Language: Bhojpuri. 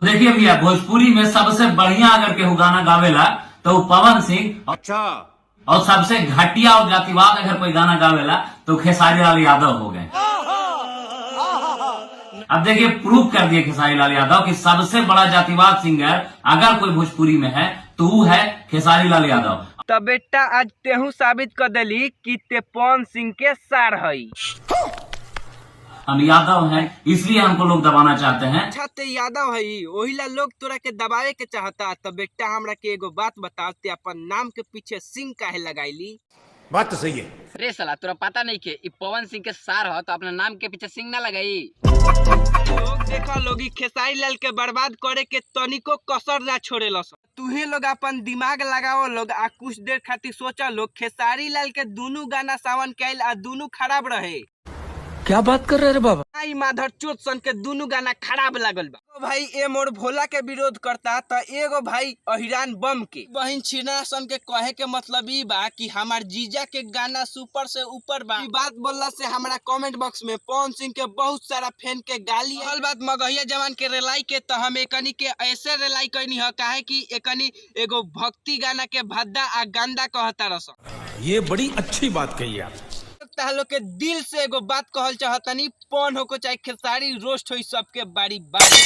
तो देखिए भैया, भोजपुरी में सबसे बढ़िया अगर केहू गाना गावेला तो वो पवन सिंह। अच्छा। और सबसे घटिया और जातिवाद अगर कोई गाना गावेला तो खेसारी लाल यादव हो गए। अब देखिए, प्रूव कर दिए खेसारी लाल यादव कि सबसे बड़ा जातिवाद सिंगर अगर कोई भोजपुरी में है तो वो है खेसारी लाल यादव। तो बेटा आज तेहू साबित कर दिली कि ते पवन सिंह के सार हई। हम यादव हैं, इसलिए हमको लोग दबाना चाहते हैं। अच्छा ते यादव हई, वही ला लोग तोरा के दबावे के चाहता। तो बेटा हमरा के एगो बात बता, ते अपन नाम के पीछे सिंह काहे लगाईली? बात तो सही है। रे साला तोरा पता नहीं के ई पवन सिंह के सार हो तो अपने नाम के पीछे सिंह ना लगाई। लोग देखा लोगी खेसारी लाल के बर्बाद करे के तनिको कसर ना छोड़ेला। तुहे लोग अपन दिमाग लगाओ लोग आ कुछ देर खातिर सोचा लोग। खेसारी लाल के दोनों गाना सावन कैल आ दोनों खराब रहे। क्या बात कर रहे रे बाबा? आई माधर चोट सन के दोनों गाना खराब लागल बा। एगो भाई ए मोर भोला के विरोध करता तो एगो भाई अहिरान बम के। बहन छिना सन के कहे के मतलब ई बा कि हमार जीजा के गाना सुपर से ऊपर बा। ई बात बोलला से हमारा कमेंट बॉक्स में पवन सिंह के बहुत सारा फैन के गाली। हल बात मगहिया जवान के रेलाई के तो हम एकनी के ऐसे रेलाई कहनी है काहे कि एकनी एगो भक्ति गाना के भद्दा आ गंदा कहता रस। ये बड़ी अच्छी बात कही आप। तालो के दिल से एगो बात कहल चाहतनी, पवन हो को चाहे खेसारी रोस्ट हो सबके बारी बारी।